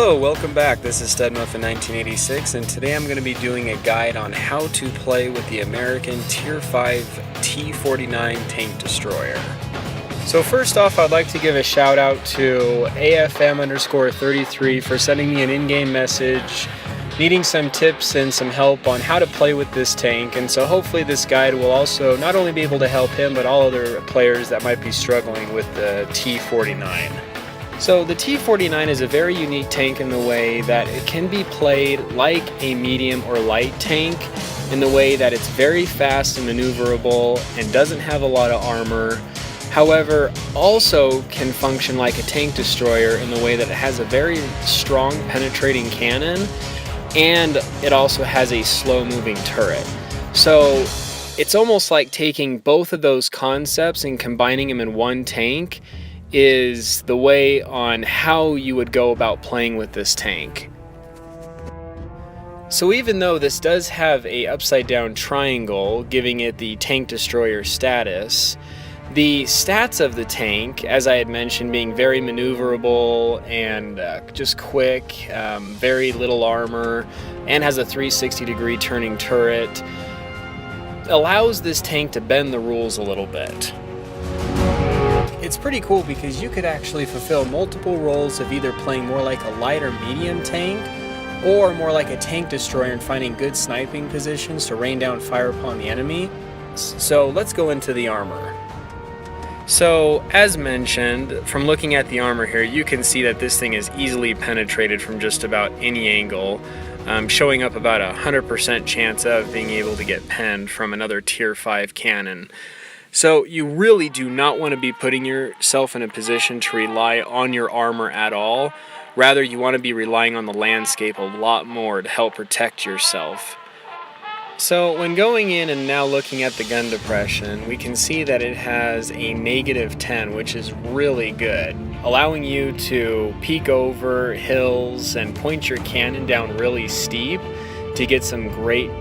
Hello, welcome back. This is StedMuffin 1986, and today I'm going to be doing a guide on how to play with the American Tier 5 T49 tank destroyer. So first off, I'd like to give a shout out to AFM_33 for sending me an in-game message needing some tips and some help on how to play with this tank, and so hopefully this guide will also not only be able to help him but all other players that might be struggling with the T49. So the T49 is a very unique tank in the way that it can be played like a medium or light tank in the way that it's very fast and maneuverable and doesn't have a lot of armor. However, also can function like a tank destroyer in the way that it has a very strong penetrating cannon, and it also has a slow moving turret. So it's almost like taking both of those concepts and combining them in one tank is the way on how you would go about playing with this tank. So even though this does have a upside down triangle giving it the tank destroyer status, the stats of the tank, as I had mentioned, being very maneuverable and just quick, very little armor, and has a 360-degree turning turret, allows this tank to bend the rules a little bit. It's pretty cool because you could actually fulfill multiple roles of either playing more like a light or medium tank, or more like a tank destroyer and finding good sniping positions to rain down fire upon the enemy. So let's go into the armor. So, as mentioned, from looking at the armor here, you can see that this thing is easily penetrated from just about any angle, showing up about a 100% chance of being able to get penned from another Tier 5 cannon. So you really do not want to be putting yourself in a position to rely on your armor at all. Rather, you want to be relying on the landscape a lot more to help protect yourself. So when going in and now looking at the gun depression, we can see that it has a -10, which is really good, allowing you to peek over hills and point your cannon down really steep to get some great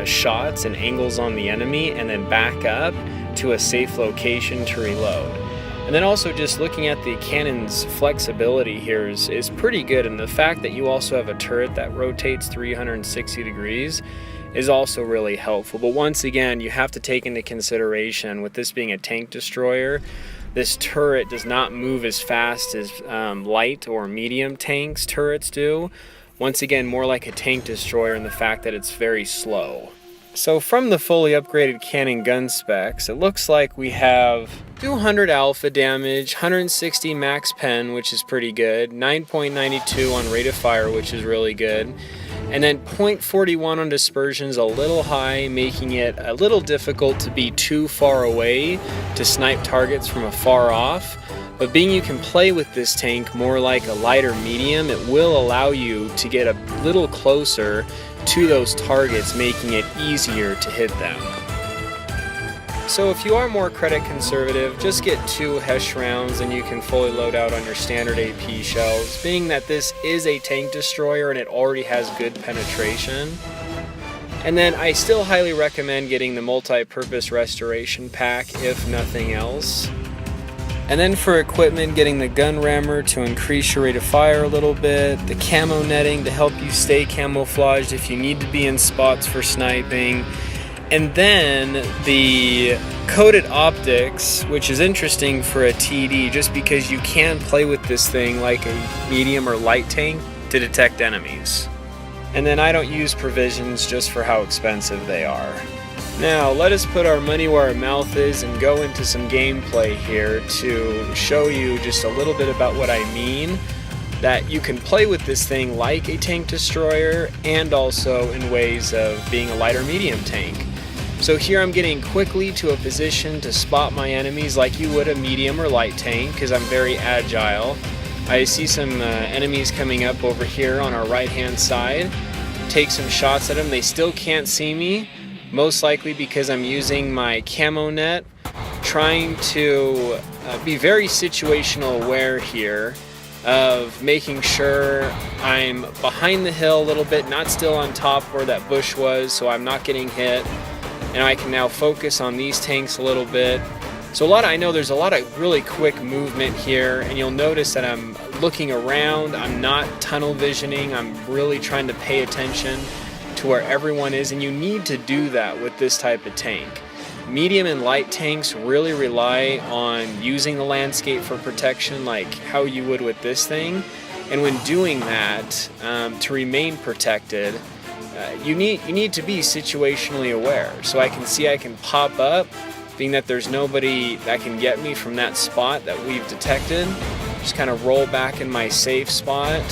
shots and angles on the enemy, and then back up to a safe location to reload. And then also just looking at the cannon's flexibility here is pretty good, and the fact that you also have a turret that rotates 360 degrees is also really helpful. But once again, you have to take into consideration, with this being a tank destroyer, this turret does not move as fast as light or medium tanks turrets do. Once again, more like a tank destroyer in the fact that it's very slow. So from the fully upgraded cannon gun specs, it looks like we have 200 alpha damage, 160 max pen, which is pretty good, 9.92 on rate of fire, which is really good, and then 0.41 on dispersion's a little high, making it a little difficult to be too far away to snipe targets from afar off. But being you can play with this tank more like a light or medium, it will allow you to get a little closer to those targets, making it easier to hit them. So if you are more credit conservative, just get 2 Hesh rounds and you can fully load out on your standard AP shells, being that this is a tank destroyer and it already has good penetration. And then I still highly recommend getting the multi-purpose restoration pack, if nothing else. And then for equipment, getting the gun rammer to increase your rate of fire a little bit, the camo netting to help you stay camouflaged if you need to be in spots for sniping, and then the coated optics, which is interesting for a TD just because you can play with this thing like a medium or light tank to detect enemies. And then I don't use provisions just for how expensive they are. Now let us put our money where our mouth is and go into some gameplay here to show you just a little bit about what I mean, that you can play with this thing like a tank destroyer and also in ways of being a light or medium tank. So here I'm getting quickly to a position to spot my enemies like you would a medium or light tank because I'm very agile. I see some enemies coming up over here on our right hand side, take some shots at them. They still can't see me, most likely because I'm using my camo net, trying to be very situational aware here of making sure I'm behind the hill a little bit, not still on top where that bush was, so I'm not getting hit. And I can now focus on these tanks a little bit So I know there's a lot of really quick movement here, and you'll notice that I'm looking around, I'm not tunnel visioning, I'm really trying to pay attention to where everyone is, and you need to do that with this type of tank. Medium and light tanks really rely on using the landscape for protection like how you would with this thing, and when doing that, to remain protected, you need to be situationally aware. So I can pop up, being that there's nobody that can get me from that spot that we've detected. Just kind of roll back in my safe spot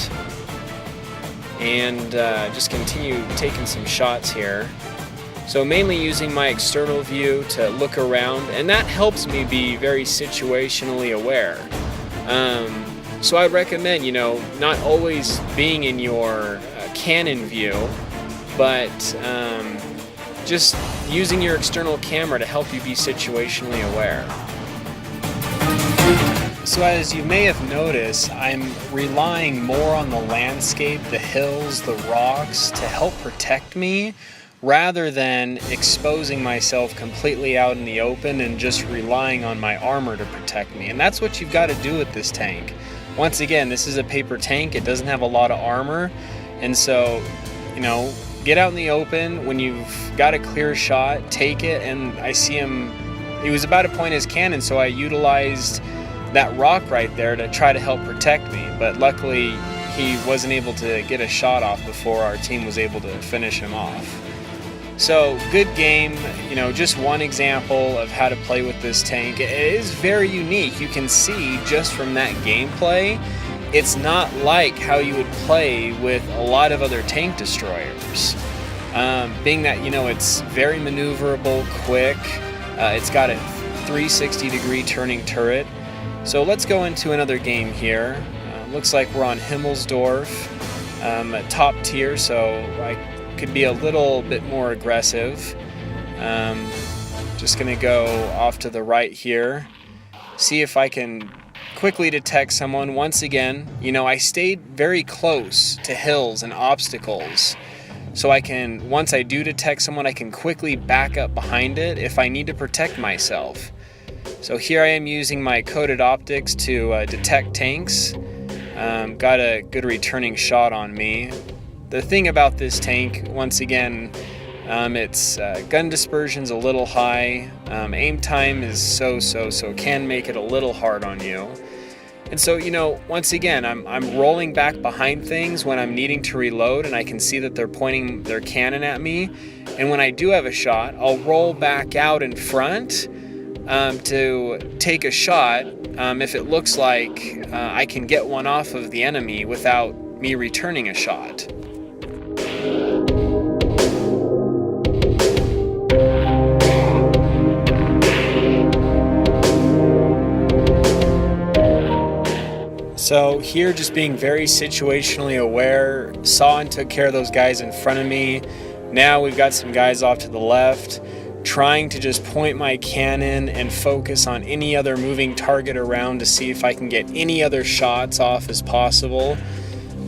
and just continue taking some shots here. So mainly using my external view to look around, and that helps me be very situationally aware. So I'd recommend, not always being in your cannon view, but just using your external camera to help you be situationally aware. So as you may have noticed, I'm relying more on the landscape, the hills, the rocks to help protect me, rather than exposing myself completely out in the open and just relying on my armor to protect me. And that's what you've got to do with this tank. Once again, this is a paper tank, it doesn't have a lot of armor, and so, get out in the open. When you've got a clear shot, take it. And I see him, he was about to point his cannon, so I utilized that rock right there to try to help protect me, but luckily he wasn't able to get a shot off before our team was able to finish him off. So good game, just one example of how to play with this tank. It is very unique. You can see just from that gameplay, it's not like how you would play with a lot of other tank destroyers. Being that, it's very maneuverable, quick, it's got a 360-degree turning turret. So let's go into another game here. Looks like we're on Himmelsdorf, top tier, so I could be a little bit more aggressive. Just gonna go off to the right here, see if I can quickly detect someone. Once again, I stayed very close to hills and obstacles, so once I do detect someone, I can quickly back up behind it if I need to protect myself. So here I am using my coated optics to detect tanks. Got a good returning shot on me. The thing about this tank, once again, its gun dispersion's a little high. Aim time is so can make it a little hard on you. And so, once again, I'm rolling back behind things when I'm needing to reload, and I can see that they're pointing their cannon at me. And when I do have a shot, I'll roll back out in front to take a shot if it looks like I can get one off of the enemy without me returning a shot. So here, just being very situationally aware, saw and took care of those guys in front of me. Now we've got some guys off to the left, trying to just point my cannon and focus on any other moving target around to see if I can get any other shots off as possible,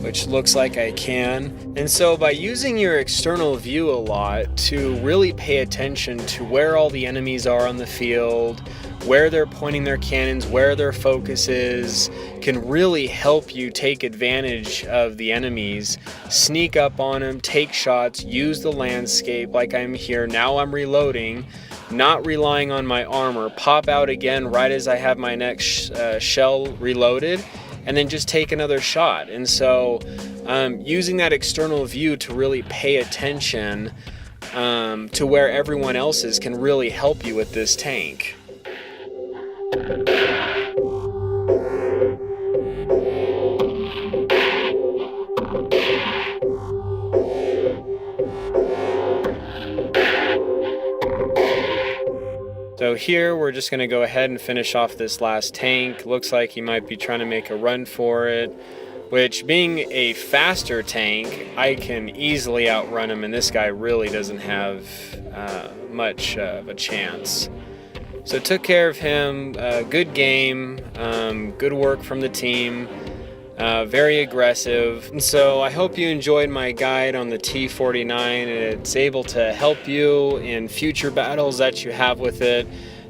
which looks like I can. And so by using your external view a lot to really pay attention to where all the enemies are on the field, where they're pointing their cannons, where their focus is, can really help you take advantage of the enemies, sneak up on them, take shots, use the landscape like I'm here. Now I'm reloading, not relying on my armor, pop out again right as I have my next shell reloaded, and then just take another shot. And so using that external view to really pay attention to where everyone else is can really help you with this tank. So here we're just going to go ahead and finish off this last tank. Looks like he might be trying to make a run for it, which, being a faster tank, I can easily outrun him, and this guy really doesn't have much of a chance. So took care of him, good game, good work from the team, very aggressive. And so I hope you enjoyed my guide on the T49 and it's able to help you in future battles that you have with it.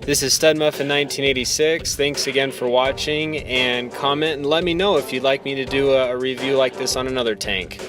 This is StudMuffin 1986. Thanks again for watching, and comment and let me know if you'd like me to do a review like this on another tank.